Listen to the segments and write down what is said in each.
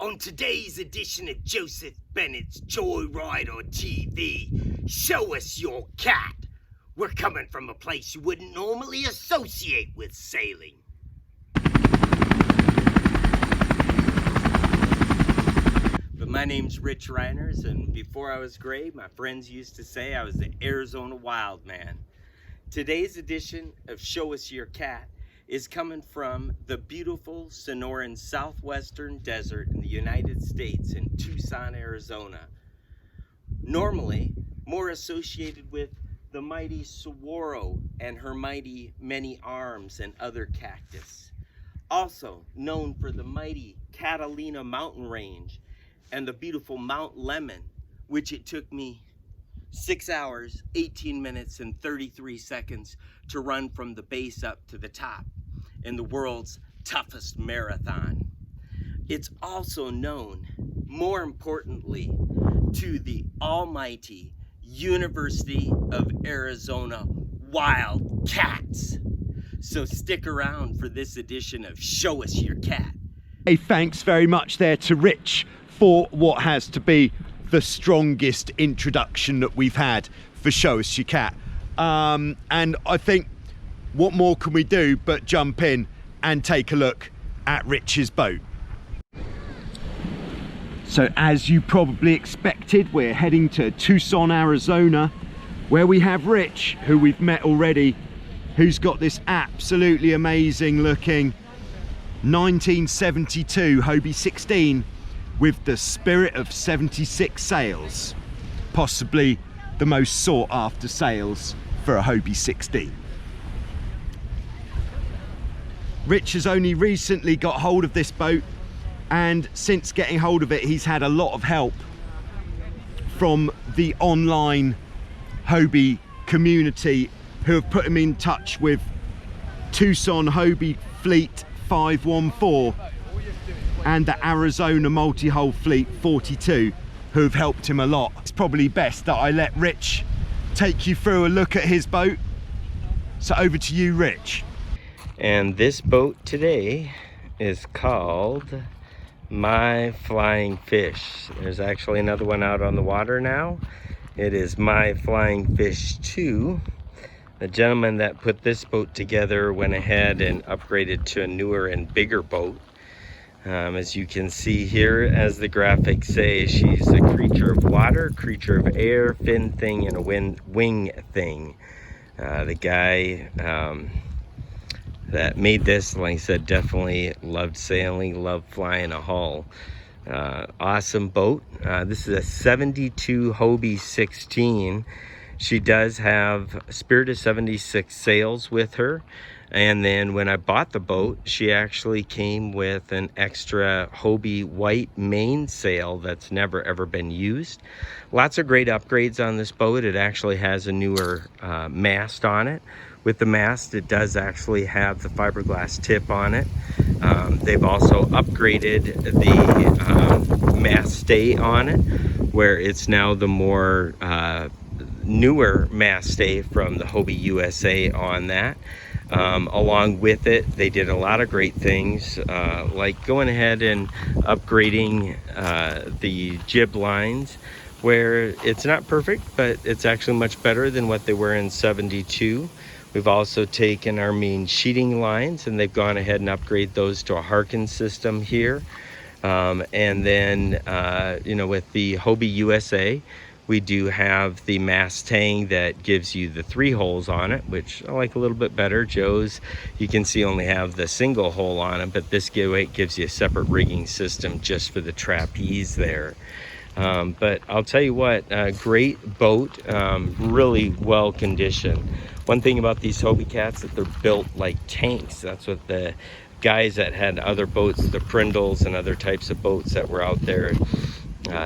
On today's edition of Joseph Bennett's Joyrider TV, show us your cat. We're coming from a place you wouldn't normally associate with sailing. But my name's Rich Reiners, and before I was gray, my friends used to say I was the Arizona wild man. Today's edition of Show Us Your Cat is coming from the beautiful Sonoran southwestern desert in the United States in Tucson, Arizona. Normally, more associated with the mighty saguaro and her mighty many arms and other cactus. Also known for the mighty Catalina mountain range and the beautiful Mount Lemon, which it took me 6 hours, 18 minutes, and 33 seconds to run from the base up to the top in the world's toughest marathon. It's also known, more importantly, to the almighty University of Arizona wild cats. So stick around for this edition of Show Us Your Cat. Hey, thanks very much there to Rich for what has to be the strongest introduction that we've had for Show Us Your Cat. And I think, what more can we do but jump in and take a look at Rich's boat? So as you probably expected, we're heading to Tucson, Arizona, where we have Rich, who we've met already, who's got this absolutely amazing looking 1972 Hobie 16 with the Spirit of 76 sails, possibly the most sought after sails for a Hobie 16. Rich has only recently got hold of this boat, and since getting hold of it, he's had a lot of help from the online Hobie community, who have put him in touch with Tucson Hobie Fleet 514 and the Arizona Multi-Hull Fleet 42, who have helped him a lot. It's probably best that I let Rich take you through a look at his boat. So over to you, Rich. And this boat today is called My Flying Fish. There's actually another one out on the water now. It is My Flying Fish 2. The gentleman that put this boat together went ahead and upgraded to a newer and bigger boat. As you can see here, as the graphics say, she's a creature of water, creature of air, fin thing, and a wing thing. The guy that made this, like I said, definitely loved sailing, loved flying a hull. Awesome boat. This is a 72 Hobie 16. She does have Spirit of 76 sails with her. And then when I bought the boat, she actually came with an extra Hobie white mainsail that's never ever been used. Lots of great upgrades on this boat. It actually has a newer mast on it. With the mast, it does actually have the fiberglass tip on it. They've also upgraded the mast stay on it, where it's now the more newer mast stay from the Hobie USA on that. Along with it, they did a lot of great things, like going ahead and upgrading the jib lines, where it's not perfect, but it's actually much better than what they were in 72. We've also taken our main sheeting lines, and they've gone ahead and upgraded those to a Harkin system here. And then, you know, with the Hobie USA, we do have the mast tang that gives you the 3 holes on it, which I like a little bit better. Joe's, you can see, only have the single hole on it, but this gives you a separate rigging system just for the trapeze there. But I'll tell you what, a great boat, really well conditioned. One thing about these Hobie cats, that they're built like tanks. That's what the guys that had other boats, the Prindles and other types of boats that were out there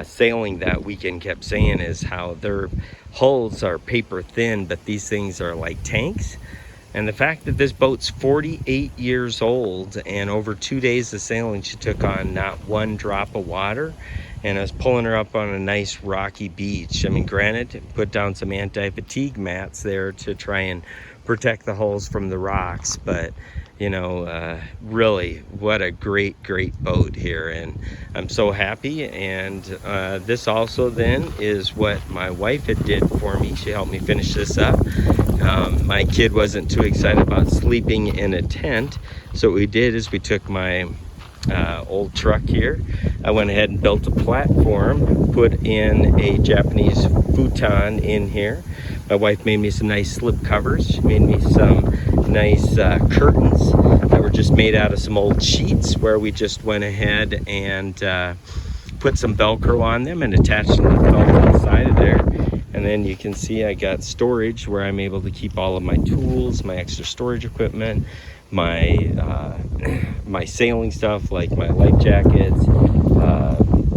sailing that weekend, kept saying, is how their hulls are paper thin, but these things are like tanks. And the fact that this boat's 48 years old, and over 2 days of sailing, she took on not one drop of water, and I was pulling her up on a nice rocky beach. I mean, granted, put down some anti-fatigue mats there to try and protect the hulls from the rocks, but you know, really, what a great boat here, and I'm so happy. And this also then is what my wife had did for me. She helped me finish this up. My kid wasn't too excited about sleeping in a tent, so what we did is we took my old truck here. I went ahead and built a platform, put in a Japanese futon in here. My wife made me some nice slip covers. She made me some nice curtains that were just made out of some old sheets, where we just went ahead and put some Velcro on them and attached them to the belt on the side of there. And then you can see I got storage where I'm able to keep all of my tools, my extra storage equipment, my my sailing stuff like my life jackets,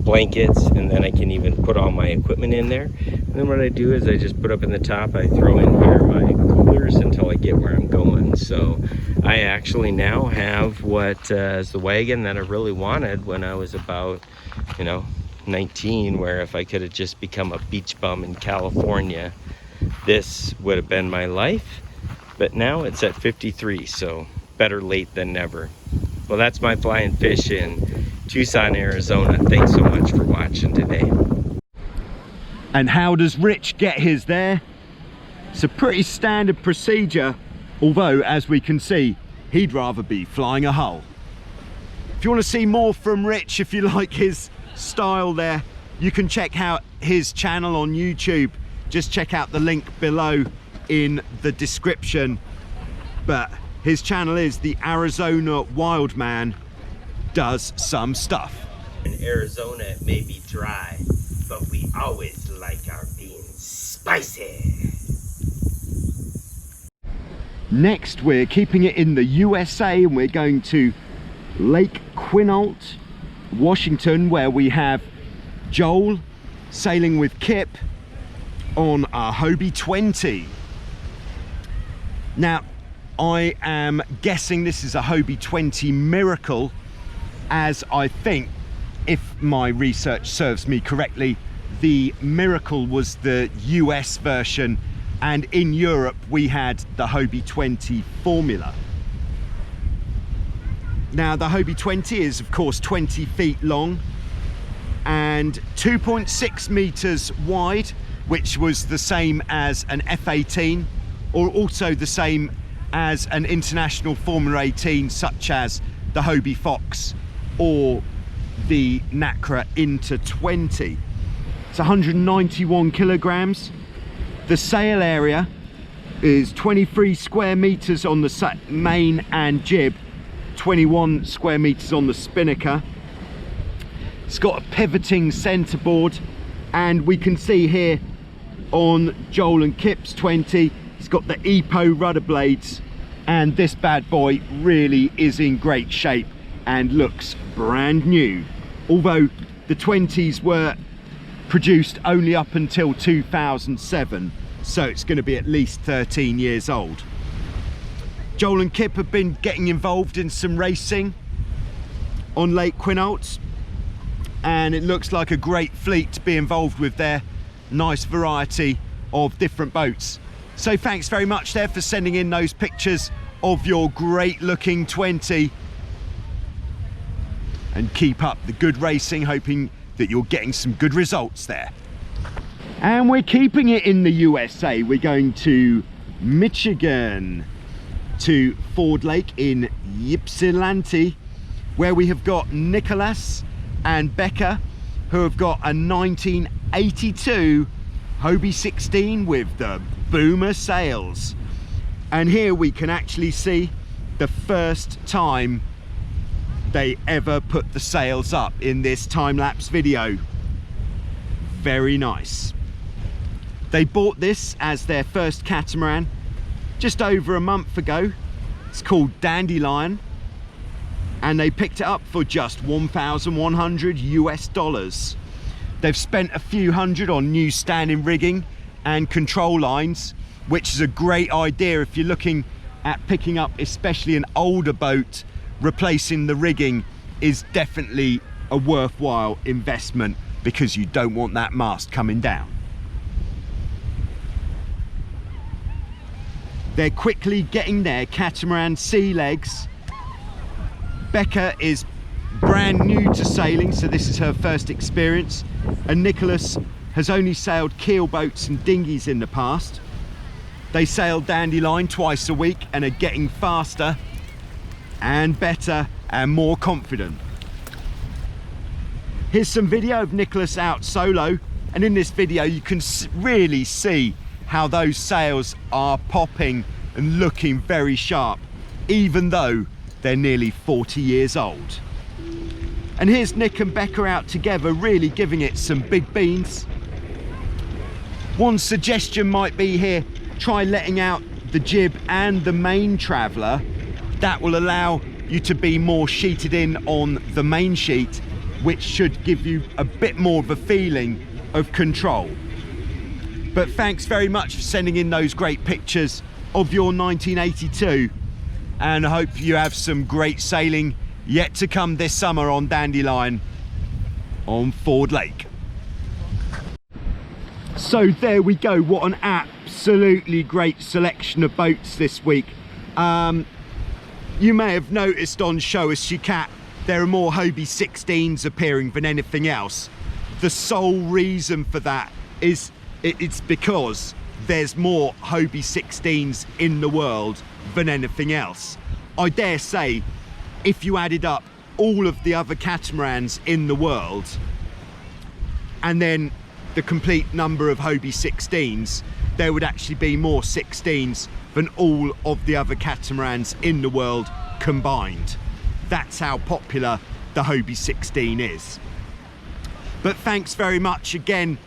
blankets, and then I can even put all my equipment in there. And then what I do is I just put up in the top, I throw in here my coolers until I get where I'm going. So I actually now have what is the wagon that I really wanted when I was about, you know, 19, where if I could have just become a beach bum in California, this would have been my life. But now it's at 53, so better late than never. Well, that's my fly and fish in Tucson, Arizona. Thanks so much for watching today. And how does Rich get his there? It's a pretty standard procedure, although as we can see, he'd rather be flying a hull. If you want to see more from Rich, if you like his style there, you can check out his channel on YouTube. Just check out the link below in the description. But his channel is the Arizona Wildman Does Some Stuff. In Arizona it may be dry, but we always like our beans spicy. Next, we're keeping it in the USA, and we're going to Lake Quinault, Washington, where we have Joel sailing with Kip on a Hobie 20. Now, I am guessing this is a Hobie 20 Miracle, as I think, if my research serves me correctly, the Miracle was the US version, and in Europe we had the Hobie 20 Formula. Now, the Hobie 20 is of course 20 feet long and 2.6 meters wide, which was the same as an F18, or also the same as an international Formula 18 such as the Hobie Fox or the Nacra Inter 20. It's 191 kilograms. The sail area is 23 square meters on the main and jib, 21 square meters on the spinnaker. It's got a pivoting centerboard, and we can see here on Joel and Kip's 20, it's got the EPO rudder blades, and this bad boy really is in great shape and looks brand new. Although the 20s were produced only up until 2007, so it's going to be at least 13 years old. Joel and Kip have been getting involved in some racing on Lake Quinault, and it looks like a great fleet to be involved with there. Nice variety of different boats. So thanks very much there for sending in those pictures of your great looking 20, and keep up the good racing, hoping that you're getting some good results there. And we're keeping it in the USA. We're going to Michigan, to Ford Lake in Ypsilanti, where we have got Nicholas and Becca, who have got a 1982 Hobie 16 with the boomer sails. And here we can actually see the first time they ever put the sails up in this time-lapse video. Very nice. They bought this as their first catamaran just over a month ago. It's called Dandelion, and they picked it up for just $1,100 US. They've spent a few hundred on new standing rigging and control lines, which is a great idea if you're looking at picking up especially an older boat. Replacing the rigging is definitely a worthwhile investment, because you don't want that mast coming down. They're quickly getting their catamaran sea legs. Becca is brand new to sailing, so this is her first experience, and Nicholas has only sailed keel boats and dinghies in the past. They sail Dandelion twice a week and are getting faster and better and more confident. Here's some video of Nicholas out solo, and in this video you can really see how those sails are popping and looking very sharp, even though they're nearly 40 years old. And here's Nick and Becca out together, really giving it some big beans. One suggestion might be here, try letting out the jib and the main traveller. That will allow you to be more sheeted in on the main sheet, which should give you a bit more of a feeling of control. But thanks very much for sending in those great pictures of your 1982, and I hope you have some great sailing yet to come this summer on Dandelion on Ford Lake. So there we go, what an absolutely great selection of boats this week. You may have noticed on Show Us Your Cat there are more Hobie 16s appearing than anything else. The sole reason for that is it's because there's more Hobie 16s in the world than anything else. I dare say if you added up all of the other catamarans in the world and then the complete number of Hobie 16s, there would actually be more 16s than all of the other catamarans in the world combined. That's how popular the Hobie 16 is. But thanks very much again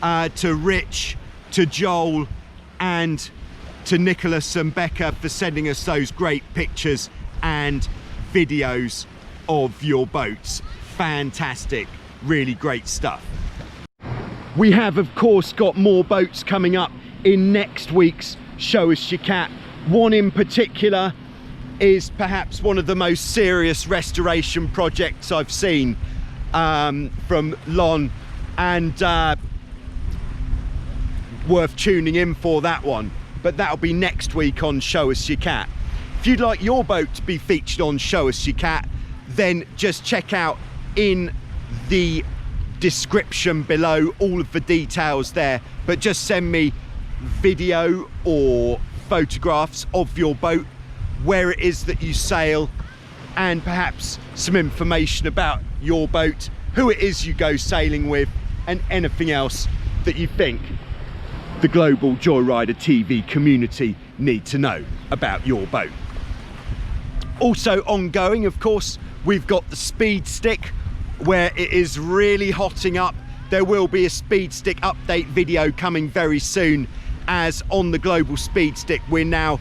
to Rich, to Joel, and to Nicholas and Becca for sending us those great pictures and videos of your boats. Fantastic, really great stuff. We have of course got more boats coming up in next week's Show Us Your Cat. One in particular is perhaps one of the most serious restoration projects I've seen from Lon, and worth tuning in for that one. But that'll be next week on Show Us Your Cat. If you'd like your boat to be featured on Show Us Your Cat, then just check out in the description below all of the details there, but just send me video or photographs of your boat, where it is that you sail, and perhaps some information about your boat, who it is you go sailing with, and anything else that you think the global Joyrider TV community need to know about your boat. Also ongoing, of course, we've got the speed stick, where it is really hotting up. There will be a speed stick update video coming very soon, as on the global speed stick we're now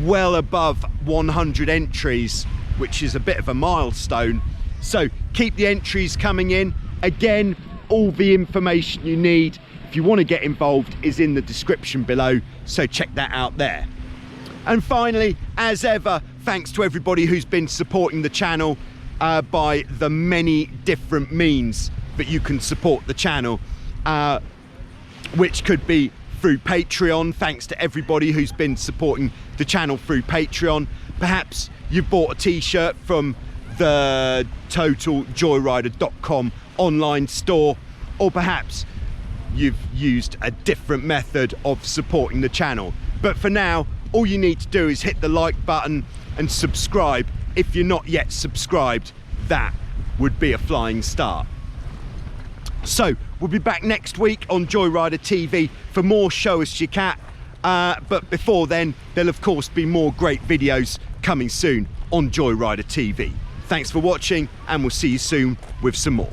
well above 100 entries, which is a bit of a milestone. So keep the entries coming in. Again, all the information you need if you want to get involved is in the description below, so check that out there. And finally, as ever, thanks to everybody who's been supporting the channel by the many different means that you can support the channel, which could be through Patreon. Thanks to everybody who's been supporting the channel through Patreon. Perhaps you bought a t-shirt from the totaljoyrider.com online store, or perhaps you've used a different method of supporting the channel. But for now, all you need to do is hit the like button and subscribe. If you're not yet subscribed, that would be a flying start. So we'll be back next week on Joyrider TV for more Show Us Your Cat, but before then there'll of course be more great videos coming soon on Joyrider TV. Thanks for watching, and we'll see you soon with some more.